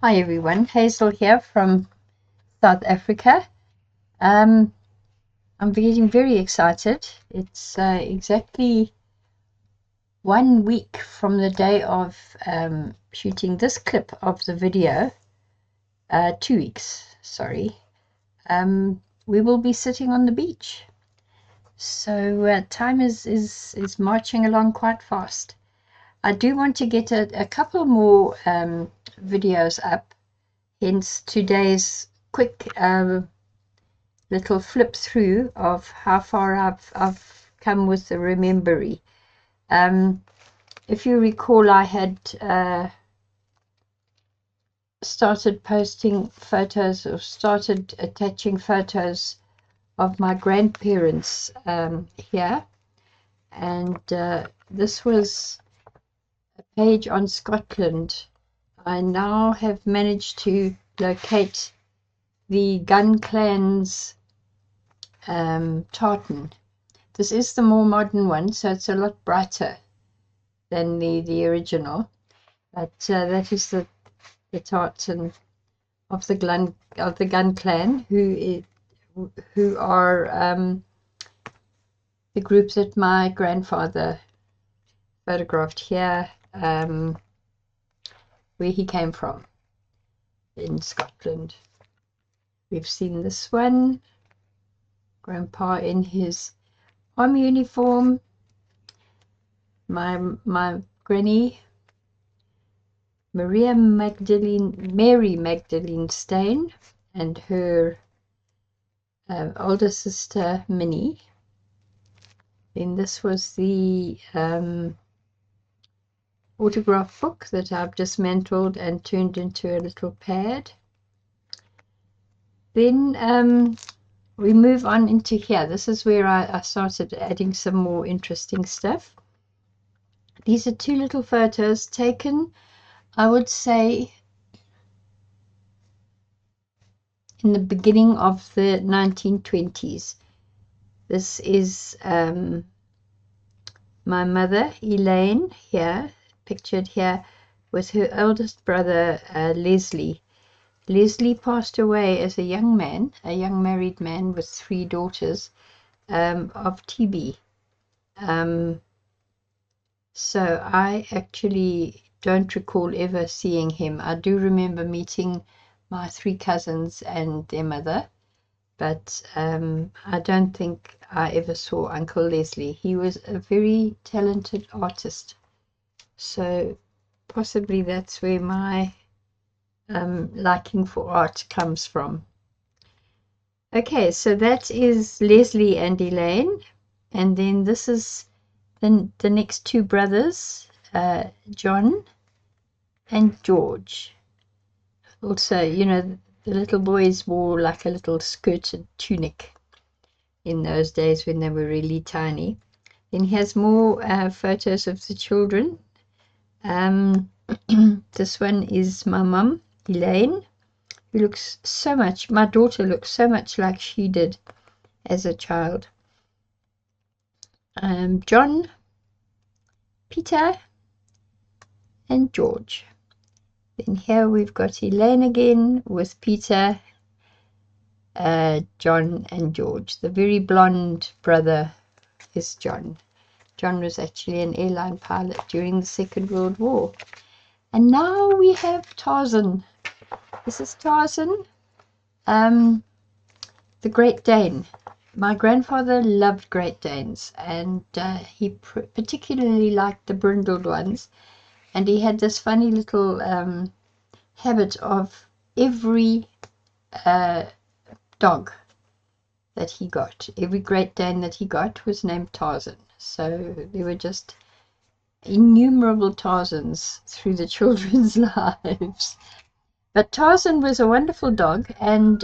Hi everyone, Hazel here from South Africa. I'm getting very excited. It's exactly 1 week from the day of shooting this clip of the video. 2 weeks, sorry. We will be sitting on the beach. So time is marching along quite fast. I do want to get a couple more videos up. Hence today's quick little flip through of how far I've come with the Remembery. If you recall, I had started posting photos or started attaching photos of my grandparents here, and this was a page on Scotland. I now have managed to locate the Gun Clan's tartan. This is the more modern one, so it's a lot brighter than the original. But that is the tartan of the Gun Clan, who are the group that my grandfather photographed here, where he came from in Scotland. We've seen this one, Grandpa in his army uniform, my granny, Mary Magdalene Steyn, and her older sister Minnie. Then this was the autograph book that I've dismantled and turned into a little pad. Then we move on into here. This is where I started adding some more interesting stuff. These are two little photos taken, I would say, in the beginning of the 1920s. This is my mother, Elaine, here, pictured here, with her eldest brother, Leslie. Leslie passed away as a young man, a young married man with 3 daughters, of TB. So I actually don't recall ever seeing him. I do remember meeting my 3 cousins and their mother, but I don't think I ever saw Uncle Leslie. He was a very talented artist, so possibly that's where my liking for art comes from. Okay, so that is Leslie and Elaine, and then this is the next 2 brothers, John and George. Also, you know, the little boys wore like a little skirted tunic in those days when they were really tiny. Then here's more photos of the children. This one is my mum, Elaine, who looks so much, my daughter looks so much like she did as a child. John, Peter, and George. Then here we've got Elaine again with Peter, John, and George. The very blonde brother is John. John was actually an airline pilot during the Second World War. And now we have Tarzan. This is Tarzan, the Great Dane. My grandfather loved Great Danes, and he particularly liked the brindled ones. And he had this funny little habit of every dog that he got, every Great Dane that he got was named Tarzan. So there were just innumerable Tarzans through the children's lives. But Tarzan was a wonderful dog, and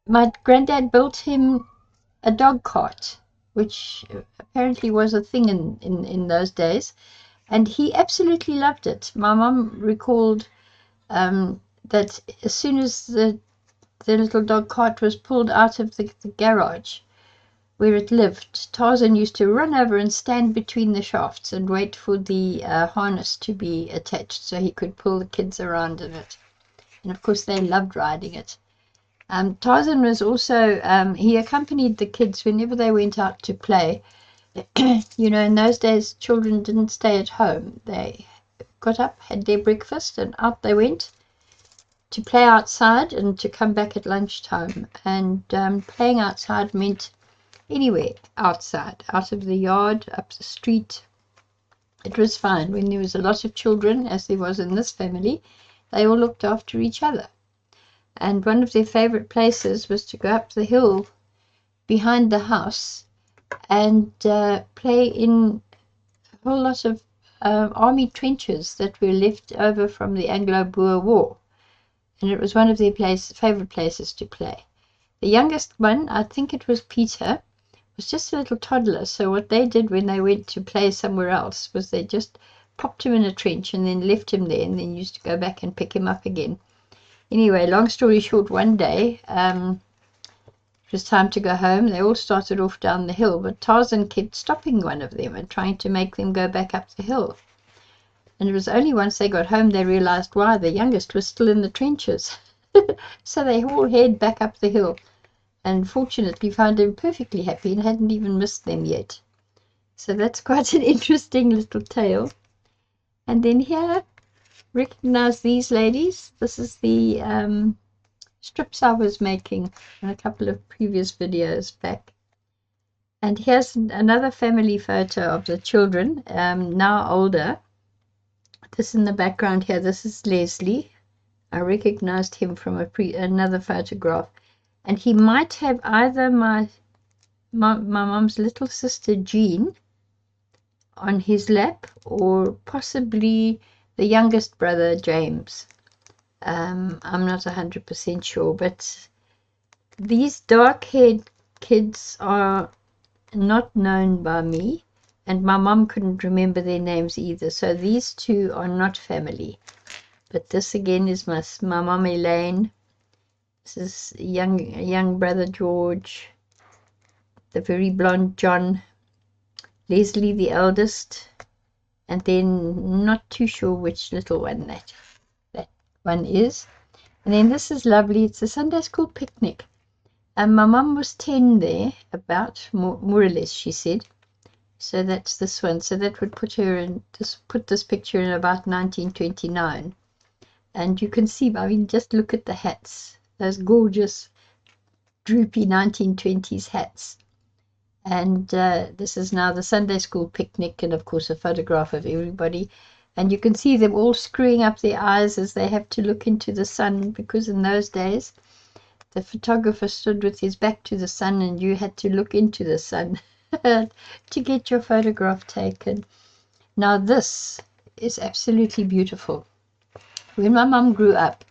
my granddad built him a dog cart, which apparently was a thing in those days, and he absolutely loved it. My mum recalled that as soon as the little dog cart was pulled out of the garage, where it lived, Tarzan used to run over and stand between the shafts and wait for the harness to be attached so he could pull the kids around in it. And of course, they loved riding it. Tarzan was also, he accompanied the kids whenever they went out to play. You know, in those days, children didn't stay at home. They got up, had their breakfast, and out they went to play outside and to come back at lunchtime. And playing outside meant anywhere outside, out of the yard, up the street. It was fine. When there was a lot of children, as there was in this family, they all looked after each other. And one of their favorite places was to go up the hill behind the house and play in a whole lot of army trenches that were left over from the Anglo-Boer War. And it was one of their favorite places to play. The youngest one, I think it was Peter, was just a little toddler. So what they did when they went to play somewhere else was they just popped him in a trench and then left him there, and then used to go back and pick him up again. Anyway, long story short, one day it was time to go home. They all started off down the hill, but Tarzan kept stopping one of them and trying to make them go back up the hill. And it was only once they got home they realized why. The youngest was still in the trenches. So they all head back up the hill, and fortunately found him perfectly happy and hadn't even missed them yet. So that's quite an interesting little tale. And then here, recognize these ladies. This is the strips I was making in a couple of previous videos back. And here's another family photo of the children, now older. This in the background here, this is Leslie. I recognized him from another photograph. And he might have either my mom's little sister Jean on his lap, or possibly the youngest brother James. I'm not 100% sure, but these dark-haired kids are not known by me, and my mom couldn't remember their names either, so these two are not family. But this again is my mom Elaine. This is young brother George, the very blonde John, Leslie the eldest, and then not too sure which little one that one is. And then this is lovely. It's a Sunday school picnic, and my mum was 10 there, about more or less, she said. So that's this one. So that would put her in, put this picture in about 1929. And you can see, I mean, just look at the hats, those gorgeous droopy 1920s hats. And this is now the Sunday school picnic, and of course a photograph of everybody. And you can see them all screwing up their eyes as they have to look into the sun, because in those days the photographer stood with his back to the sun and you had to look into the sun to get your photograph taken. Now this is absolutely beautiful. When my mum grew up,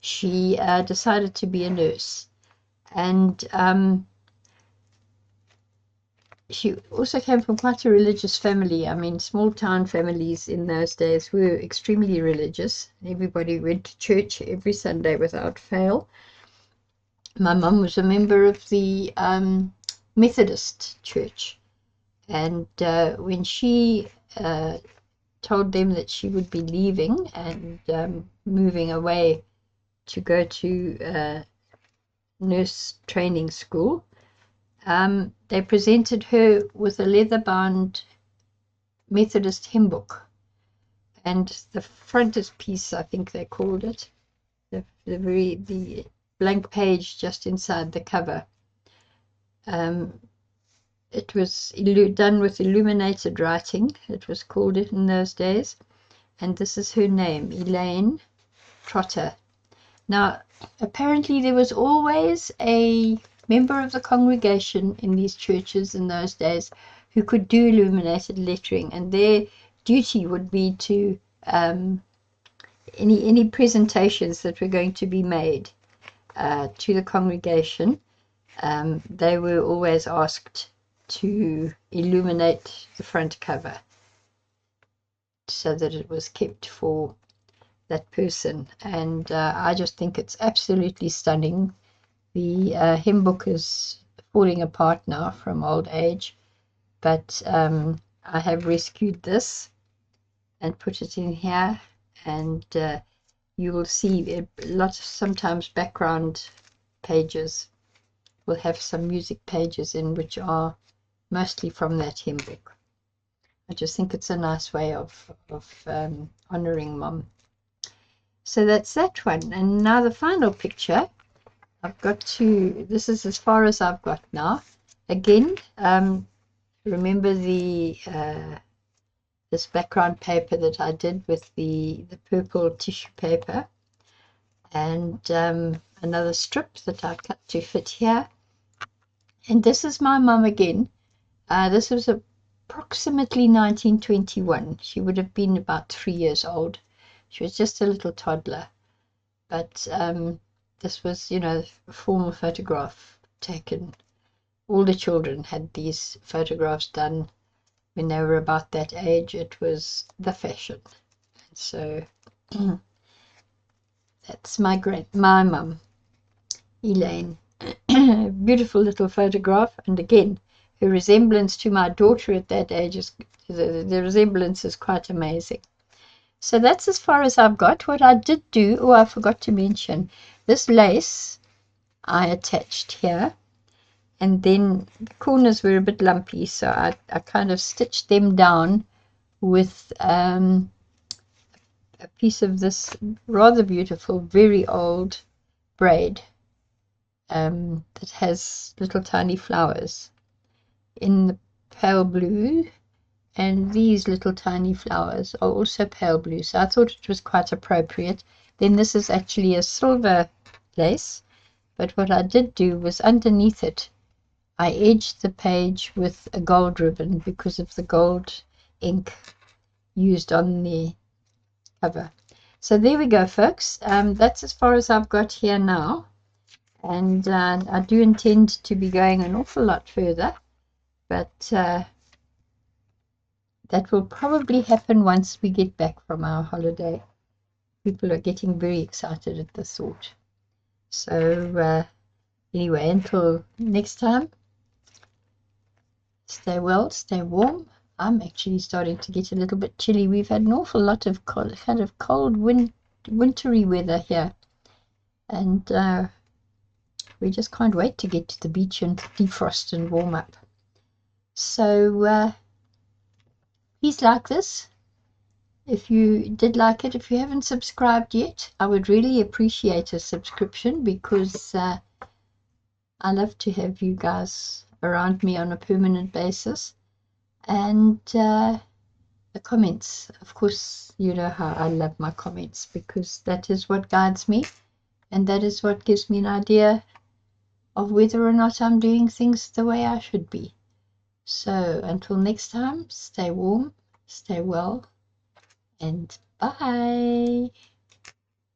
she decided to be a nurse, and she also came from quite a religious family. I mean, small town families in those days were extremely religious. Everybody went to church every Sunday without fail. My mum was a member of the Methodist church, and when she told them that she would be leaving and moving away to go to nurse training school, they presented her with a leather-bound Methodist hymn book, and the frontispiece, I think they called it, the blank page just inside the cover. It was done with illuminated writing, it was called it in those days, and this is her name, Elaine Trotter. Now, apparently there was always a member of the congregation in these churches in those days who could do illuminated lettering, and their duty would be to any presentations that were going to be made to the congregation. They were always asked to illuminate the front cover so that it was kept for that person. And I just think it's absolutely stunning. The hymn book is falling apart now from old age, but I have rescued this and put it in here, and you will see lots of sometimes background pages will have some music pages in, which are mostly from that hymn book. I just think it's a nice way of honoring Mom. So that's that one. And now the final picture. I've got to, this is as far as I've got now. Again, remember the this background paper that I did with the purple tissue paper, and another strip that I cut to fit here. And this is my mum again. This was approximately 1921. She would have been about 3 years old. She was just a little toddler. But this was, you know, a formal photograph taken. All the children had these photographs done when they were about that age. It was the fashion. So that's my mum, Elaine. Beautiful little photograph, and again, her resemblance to my daughter at that age is the resemblance is quite amazing. So that's as far as I've got. What I did do, oh, I forgot to mention, this lace I attached here, and then the corners were a bit lumpy, so I kind of stitched them down with a piece of this rather beautiful, very old braid that has little tiny flowers in the pale blue, and these little tiny flowers are also pale blue, so I thought it was quite appropriate. Then this is actually a silver lace, but what I did do was underneath it I edged the page with a gold ribbon because of the gold ink used on the cover. So there we go, folks. That's as far as I've got here now. And I do intend to be going an awful lot further, but that will probably happen once we get back from our holiday. People are getting very excited at this thought. So anyway, until next time, stay well, stay warm. I'm actually starting to get a little bit chilly. We've had an awful lot of kind of cold, wintry weather here, and we just can't wait to get to the beach and defrost and warm up. So please like this. If you did like it, if you haven't subscribed yet, I would really appreciate a subscription, because I love to have you guys around me on a permanent basis. And the comments, of course, you know how I love my comments, because that is what guides me, and that is what gives me an idea of whether or not I'm doing things the way I should be. So until next time, stay warm, stay well, and bye.